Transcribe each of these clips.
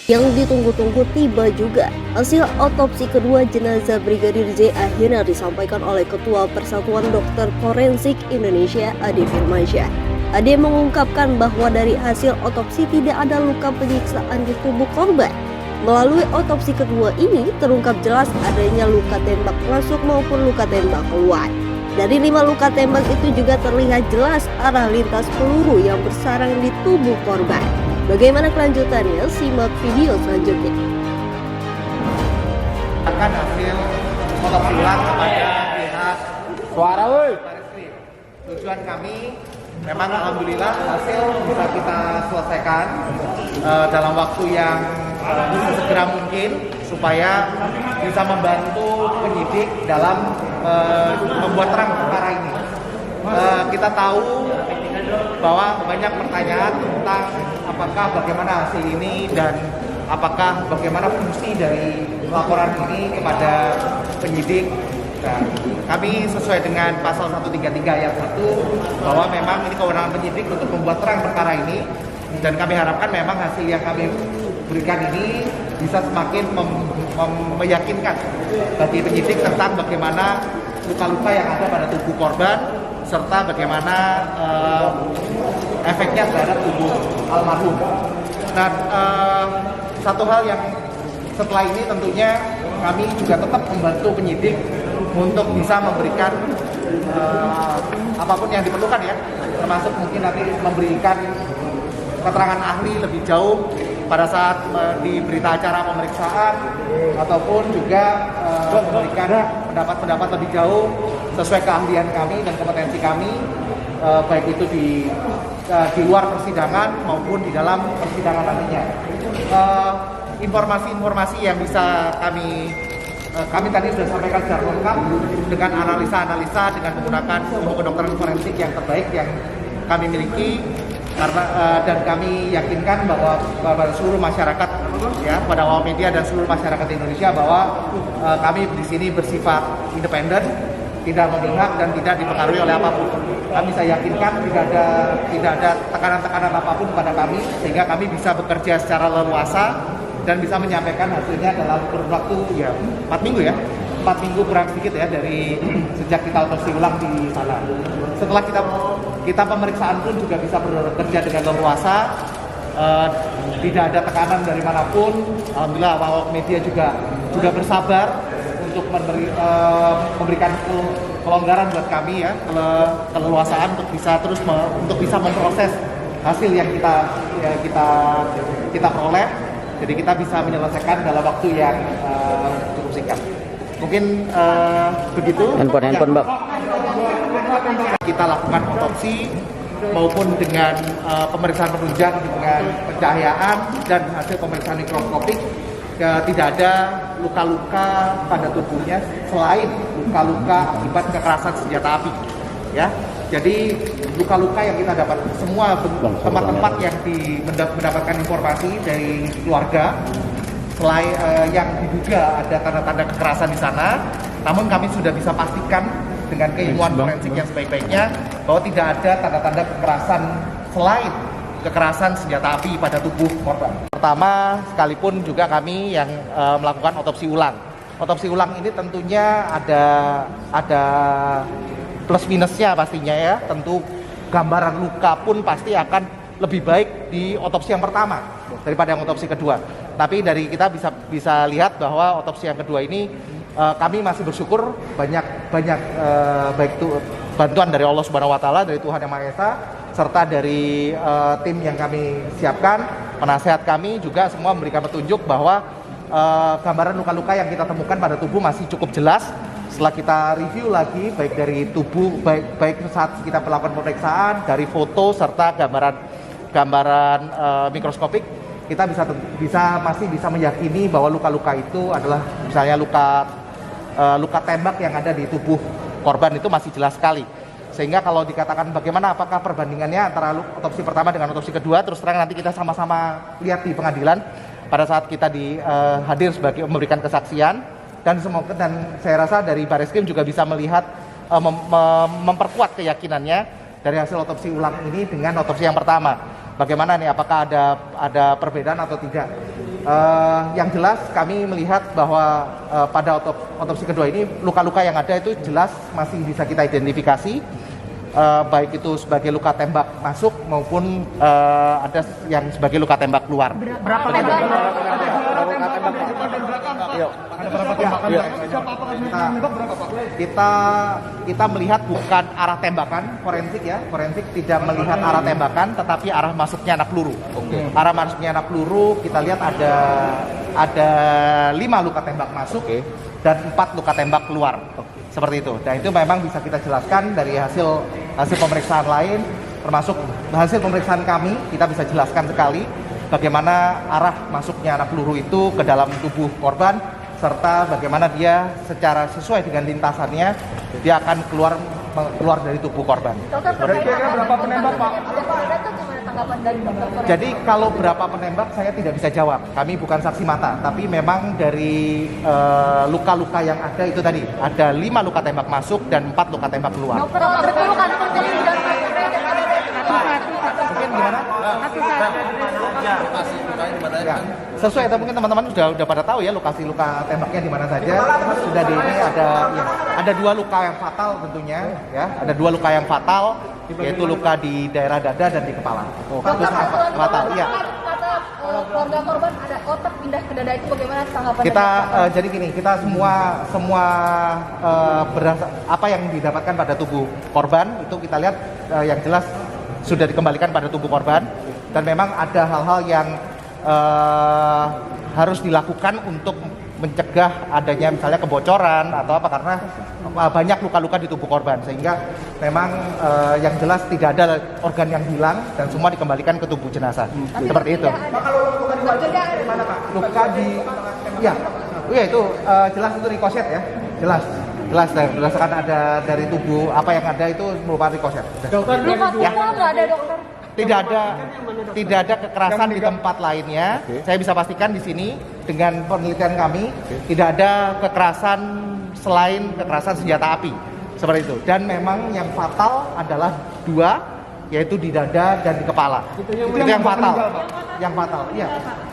Yang ditunggu-tunggu tiba juga. Hasil otopsi kedua jenazah Brigadir J akhirnya disampaikan oleh Ketua Persatuan Dokter Forensik Indonesia, Ade Firmansyah. Ade mengungkapkan bahwa dari hasil otopsi tidak ada luka penyiksaan di tubuh korban. Melalui otopsi kedua ini terungkap jelas adanya luka tembak masuk maupun luka tembak keluar. Dari 5 luka tembak itu juga terlihat jelas arah lintas peluru yang bersarang di tubuh korban. Bagaimana kelanjutannya? Simak video selanjutnya. Akan hasil otopsi ulang kepada pihak suara woi. Tujuan kami memang alhamdulillah hasil bisa kita selesaikan dalam waktu yang sesegera mungkin supaya bisa membantu penyidik dalam membuat terang perkara ini. Kita tahu bahwa banyak pertanyaan tentang apakah bagaimana hasil ini dan apakah bagaimana fungsi dari laporan ini kepada penyidik. Nah, kami sesuai dengan pasal 133 ayat 1 bahwa memang ini kewenangan penyidik untuk membuat terang perkara ini, dan kami harapkan memang hasil yang kami berikan ini bisa semakin meyakinkan bagi penyidik tentang bagaimana luka-luka yang ada pada tubuh korban serta bagaimana efeknya terhadap tubuh almarhum. Dan satu hal yang setelah ini tentunya kami juga tetap membantu penyidik untuk bisa memberikan apapun yang diperlukan ya, termasuk mungkin nanti memberikan keterangan ahli lebih jauh pada saat di berita acara pemeriksaan ataupun juga memberikan pendapat-pendapat lebih jauh sesuai keahlian kami dan kompetensi kami, baik itu di luar persidangan maupun di dalam persidangan nantinya. Informasi-informasi yang bisa kami tadi sudah sampaikan secara lengkap dengan analisa-analisa dengan menggunakan ilmu kedokteran forensik yang terbaik yang kami miliki, karena dan kami yakinkan bahwa seluruh masyarakat ya, pada awal media dan seluruh masyarakat Indonesia bahwa kami di sini bersifat independen, tidak memihak dan tidak dipengaruhi oleh apapun. Kami saya yakinkan tidak ada tekanan-tekanan apapun pada kami, sehingga kami bisa bekerja secara leluasa dan bisa menyampaikan hasilnya dalam kurun waktu ya 4 minggu ya. 4 minggu kurang sedikit ya dari sejak kita otopsi ulang di sana. Setelah kita pemeriksaan pun juga bisa bekerja dengan leluasa, tidak ada tekanan dari manapun. Alhamdulillah awak media juga bersabar untuk memberikan kelonggaran buat kami ya, keleluasaan untuk bisa terus untuk bisa memproses hasil yang kita peroleh. Jadi kita bisa menyelesaikan dalam waktu yang cukup singkat. Mungkin begitu. Handphone Mbak. Kita lakukan otopsi maupun dengan pemeriksaan penunjang dengan pencahayaan dan hasil pemeriksaan mikroskopik, tidak ada luka-luka pada tubuhnya selain luka-luka akibat kekerasan senjata api. Ya, jadi luka-luka yang kita dapat semua tempat-tempat yang mendapatkan informasi dari keluarga, selain yang diduga ada tanda-tanda kekerasan di sana, namun kami sudah bisa pastikan dengan keilmuan forensik yang sebaik-baiknya bahwa tidak ada tanda-tanda kekerasan selain kekerasan senjata api pada tubuh korban. Pertama, sekalipun juga kami yang melakukan otopsi ulang. Otopsi ulang ini tentunya ada plus minusnya pastinya ya. Tentu gambaran luka pun pasti akan lebih baik di otopsi yang pertama daripada yang otopsi kedua. Tapi dari kita bisa lihat bahwa otopsi yang kedua ini kami masih bersyukur banyak baik itu bantuan dari Allah Subhanahu wa taala, dari Tuhan Yang Maha Esa, serta dari tim yang kami siapkan, penasehat kami juga semua memberikan petunjuk bahwa gambaran luka-luka yang kita temukan pada tubuh masih cukup jelas. Setelah kita review lagi baik dari tubuh, baik saat kita melakukan pemeriksaan, dari foto serta gambaran mikroskopik, kita masih bisa meyakini bahwa luka-luka itu adalah misalnya luka tembak yang ada di tubuh korban itu masih jelas sekali. Sehingga kalau dikatakan bagaimana apakah perbandingannya antara otopsi pertama dengan otopsi kedua, terus terang nanti kita sama-sama lihat di pengadilan pada saat kita hadir sebagai memberikan kesaksian, dan saya rasa dari Bareskrim juga bisa melihat memperkuat keyakinannya dari hasil otopsi ulang ini dengan otopsi yang pertama. Bagaimana nih, apakah ada perbedaan atau tidak? Yang jelas kami melihat bahwa pada otopsi kedua ini luka-luka yang ada itu jelas masih bisa kita identifikasi, baik itu sebagai luka tembak masuk maupun ada yang sebagai luka tembak keluar. Berapa tembak? Kita melihat bukan arah tembakan, forensik ya, forensik tidak melihat arah tembakan, tetapi arah masuknya anak peluru. Arah masuknya anak peluru kita lihat ada 5 luka tembak masuk dan 4 luka tembak keluar. Seperti itu. Dan itu memang bisa kita jelaskan dari hasil pemeriksaan lain, termasuk hasil pemeriksaan kami, kita bisa jelaskan sekali bagaimana arah masuknya anak peluru itu ke dalam tubuh korban, serta bagaimana dia secara sesuai dengan lintasannya dia akan keluar dari tubuh korban. Berapa penembak, Pak? Jadi kalau berapa penembak saya tidak bisa jawab. Kami bukan saksi mata, tapi memang dari luka-luka yang ada itu tadi ada 5 luka tembak masuk dan 4 luka tembak keluar. Dokter, betul kan Mungkin gimana? Ya, sesuai atau mungkin teman-teman sudah pada tahu ya lokasi luka tembaknya di mana saja. Sudah di ini ada 2 luka yang fatal tentunya ya. Ada 2 luka yang fatal, yaitu luka di daerah dada dan di kepala. Itu sangat fatal. Iya. Keluarga korban ada otak pindah ke dada, itu bagaimana tanggapan? Kita jadi gini, kita semua apa yang didapatkan pada tubuh korban itu kita lihat yang jelas sudah dikembalikan pada tubuh korban, dan memang ada hal-hal yang harus dilakukan untuk mencegah adanya misalnya kebocoran atau apa, karena banyak luka-luka di tubuh korban, sehingga memang yang jelas tidak ada organ yang hilang dan semua dikembalikan ke tubuh jenazah. Seperti itu. Luka di ya itu jelas itu rikoset ya, jelas berdasarkan ada dari tubuh apa yang ada itu merupakan rikoset. Luka nggak ada, dokter? Tidak ada kekerasan di tempat lainnya. Saya bisa pastikan di sini dengan penelitian kami tidak ada kekerasan selain kekerasan senjata api seperti itu. Dan memang yang fatal adalah 2, yaitu di dada dan di kepala. Itu yang fatal. Yang fatal, iya.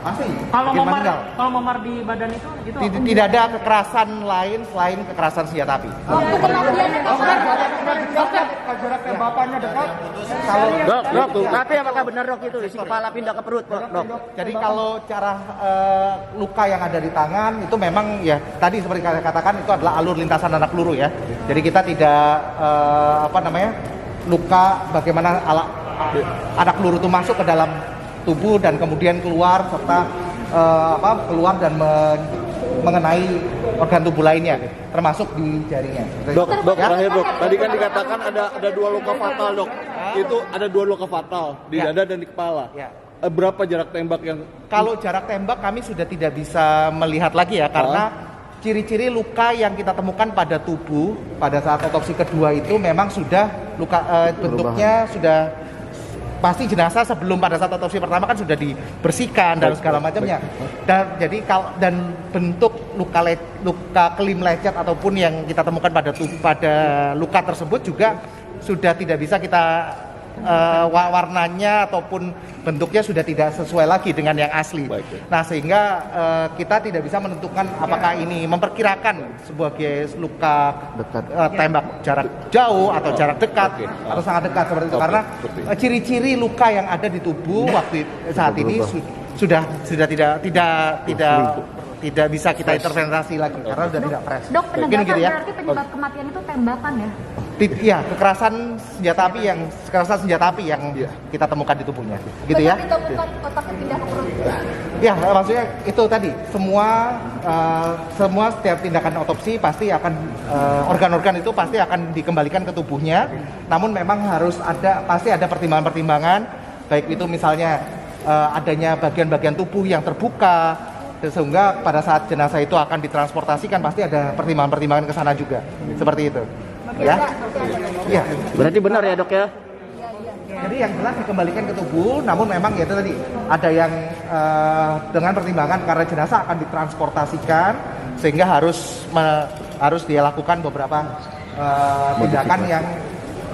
Pasti. Kalau memar di badan itu tidak ada kekerasan lain selain kekerasan senjata api. Waktu kematian Jarak tembakannya dekat. Dok, tapi apakah benar dok itu isi kepala pindah ke perut, dok? Jadi kalau cara luka yang ada di tangan itu memang ya tadi seperti saya katakan itu adalah alur lintasan anak peluru ya. Jadi kita tidak luka bagaimana anak peluru itu masuk ke dalam tubuh dan kemudian keluar serta keluar dan mengenai organ tubuh lainnya termasuk di jarinya. Dok, terakhir dok. Tadi kan dikatakan ada 2 luka fatal, dok. Itu ada 2 luka fatal di dada dan di kepala. Ya. Berapa jarak tembak yang? Kalau jarak tembak kami sudah tidak bisa melihat lagi ya, karena ciri-ciri luka yang kita temukan pada tubuh pada saat otopsi kedua itu memang sudah luka bentuknya sudah pasti jenazah sebelum pada saat otopsi pertama kan sudah dibersihkan dan segala macamnya. Dan jadi dan bentuk luka kelim lecet ataupun yang kita temukan pada luka tersebut juga sudah tidak bisa kita warnanya ataupun bentuknya sudah tidak sesuai lagi dengan yang asli. Nah sehingga kita tidak bisa menentukan apakah ini memperkirakan sebagai luka tembak jarak jauh atau jarak dekat atau sangat dekat seperti itu, karena ciri-ciri luka yang ada di tubuh waktu saat ini sudah tidak bisa kita intervensi lagi karena sudah tidak fresh. Dok, penegasan gitu ya. berarti penyebab kematian itu tembakan ya? Iya, kekerasan senjata api yang kita temukan di tubuhnya, gitu ya. Ditemukan otaknya pindah ke perut. Ya, maksudnya itu tadi semua setiap tindakan otopsi pasti akan organ-organ itu pasti akan dikembalikan ke tubuhnya. Namun memang pasti ada pertimbangan-pertimbangan, baik itu misalnya adanya bagian-bagian tubuh yang terbuka, sehingga pada saat jenazah itu akan ditransportasikan pasti ada pertimbangan-pertimbangan ke sana juga, seperti itu. Ya, ya. Berarti benar ya dok ya? Jadi yang jelas dikembalikan ke tubuh, namun memang ya itu tadi ada yang dengan pertimbangan karena jenazah akan ditransportasikan sehingga harus dia lakukan beberapa tindakan yang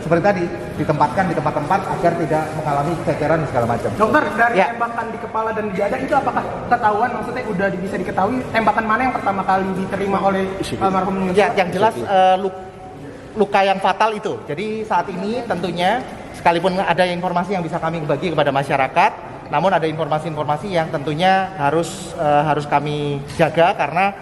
seperti tadi, ditempatkan di tempat-tempat agar tidak mengalami ceceran dan segala macam. Dokter, dari Ya. tembakan di kepala dan di dada itu apakah ketahuan, maksudnya udah bisa diketahui tembakan mana yang pertama kali diterima oleh almarhum Yosua? Ya, yang jelas luka yang fatal itu. Jadi saat ini tentunya sekalipun ada informasi yang bisa kami bagi kepada masyarakat, namun ada informasi-informasi yang tentunya harus kami jaga karena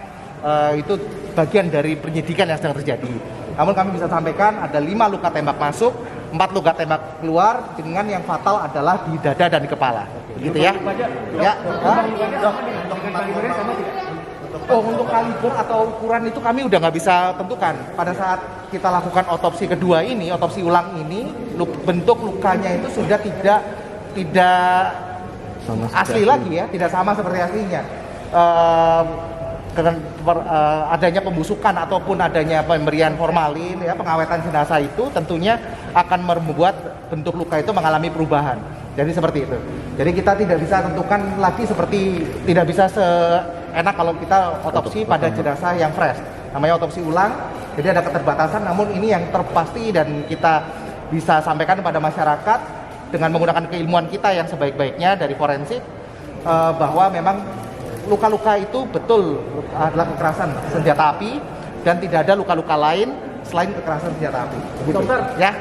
itu bagian dari penyidikan yang sedang terjadi. Namun kami bisa sampaikan ada 5 luka tembak masuk, 4 luka tembak keluar, dengan yang fatal adalah di dada dan di kepala. Begitu ya? Ya. Oh, untuk kaliber atau ukuran itu kami udah nggak bisa tentukan. Pada saat kita lakukan otopsi kedua ini, otopsi ulang ini, bentuk lukanya itu sudah tidak asli lagi ya, tidak sama seperti aslinya. Adanya pembusukan ataupun adanya pemberian formalin ya, pengawetan jenazah itu tentunya akan membuat bentuk luka itu mengalami perubahan. Jadi seperti itu. Jadi kita tidak bisa tentukan lagi seperti, tidak bisa seenak kalau kita otopsi pada jenazah yang fresh. Namanya otopsi ulang, jadi ada keterbatasan, namun ini yang terpasti dan kita bisa sampaikan kepada masyarakat dengan menggunakan keilmuan kita yang sebaik-baiknya dari forensik, bahwa memang luka-luka itu betul adalah kekerasan senjata api dan tidak ada luka-luka lain selain kekerasan senjata api. Begitu. Dokter, ya.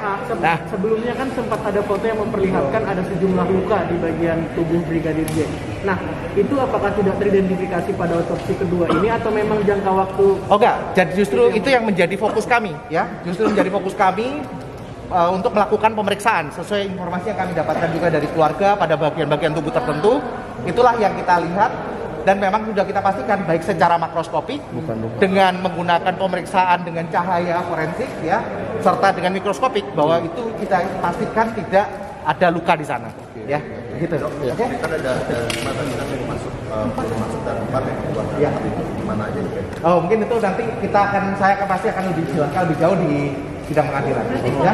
Sebelumnya kan sempat ada foto yang memperlihatkan ada sejumlah luka di bagian tubuh Brigadir J. Nah, itu apakah tidak teridentifikasi pada otopsi kedua ini atau memang jangka waktu? Oh enggak, jadi justru itu yang menjadi fokus kami, ya. Justru menjadi fokus kami untuk melakukan pemeriksaan sesuai informasi yang kami dapatkan juga dari keluarga pada bagian-bagian tubuh tertentu. Itulah yang kita lihat. Dan memang sudah kita pastikan baik secara makroskopik dengan menggunakan pemeriksaan dengan cahaya forensik ya, serta dengan mikroskopik bahwa itu kita pastikan tidak ada luka di sana. Ya, gitu. Ya. Oke. Kan ada 5 tadi yang masuk dan 4 yang keluar. Ya. Mana aja nih? Oh, mungkin itu nanti saya pasti akan lebih jelaskan lebih jauh di sidang pengadilan. Ya.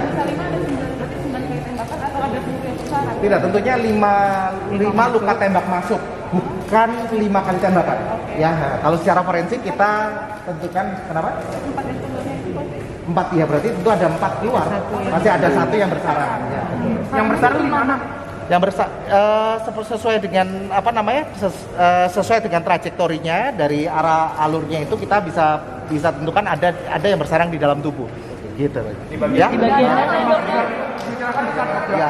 Tidak, tentunya 5 luka tembak masuk, bukan 5 kali tembakan. Ya, kalau secara forensik kita tentukan kenapa? 4 ya, berarti itu ada 4 keluar. Masih ada 1 yang bersarang. Ya. Yang bersarang di mana? Yang sesuai dengan sesuai dengan trajektorinya dari arah alurnya itu kita bisa tentukan ada yang bersarang di dalam tubuh. Gitu. Ya. Ya.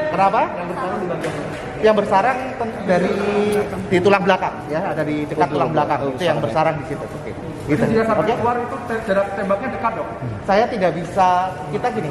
Kenapa? Yang bersarang di tulang belakang, ya, ada di dekat tulang belakang. Itu yang bersarang di situ. Gitu. Oke. Keluar itu jarak tembaknya dekat, Dok. Saya tidak bisa, kita gini.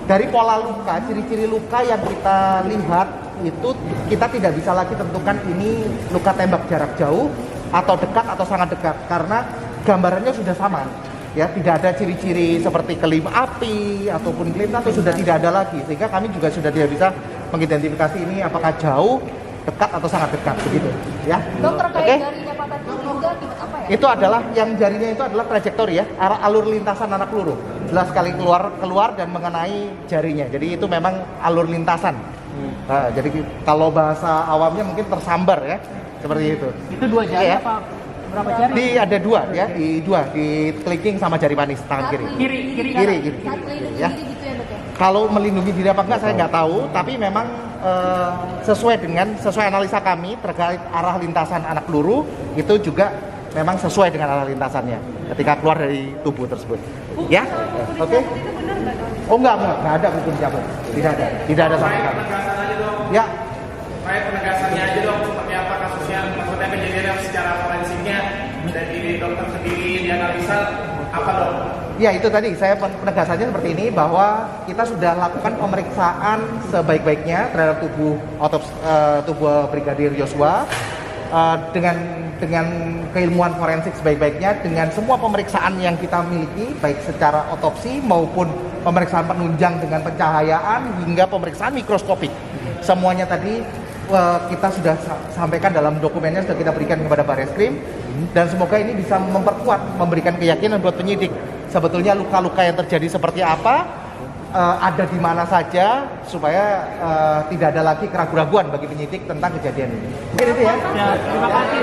Dari pola luka, ciri-ciri luka yang kita lihat itu kita tidak bisa lagi tentukan ini luka tembak jarak jauh atau dekat atau sangat dekat karena gambarannya sudah sama. Ya, tidak ada ciri-ciri seperti kelim api ataupun kelintan itu sudah tidak ada lagi, sehingga kami juga sudah tidak bisa mengidentifikasi ini apakah jauh, dekat atau sangat dekat begitu. Ya. Dokter, Oke. jarinya patah itu juga akibat apa ya? Itu adalah yang jarinya itu adalah trajektori ya, arah alur lintasan anak peluru. Jelas sekali keluar dan mengenai jarinya. Jadi itu memang alur lintasan. Nah, jadi kalau bahasa awamnya mungkin tersambar ya, seperti itu. Itu 2 jari Ya. apa berapa jari? Ada 2 ya, di kelingking sama jari manis tangan kiri. Kiri. Kiri. Saat melindungi Ya. diri gitu ya, Dok ya? Kalau melindungi diri apa enggak saya nggak tahu, tapi memang sesuai analisa kami terkait arah lintasan anak peluru itu juga memang sesuai dengan arah lintasannya ketika keluar dari tubuh tersebut. Ya, oke? Oh enggak ada hukum cabut, tidak ada sama sekali. Ya. Kayak penegasannya aja dong, seperti apa kasusnya, maksudnya kejadian yang secara forensiknya dari dokter sendiri dianalisa apa dong? Ya itu tadi saya penegasannya seperti ini bahwa kita sudah lakukan pemeriksaan sebaik-baiknya terhadap tubuh Brigadir Yosua dengan keilmuan forensik sebaik-baiknya, dengan semua pemeriksaan yang kita miliki baik secara otopsi maupun pemeriksaan penunjang dengan pencahayaan hingga pemeriksaan mikroskopik. Semuanya tadi kita sudah sampaikan dalam dokumennya, sudah kita berikan kepada Barreskrim, dan semoga ini bisa memperkuat, memberikan keyakinan buat penyidik sebetulnya luka-luka yang terjadi seperti apa, ada di mana saja, supaya tidak ada lagi keraguan-keraguan bagi penyidik tentang kejadian ini. Mungkin itu ya. Ya, terima kasih.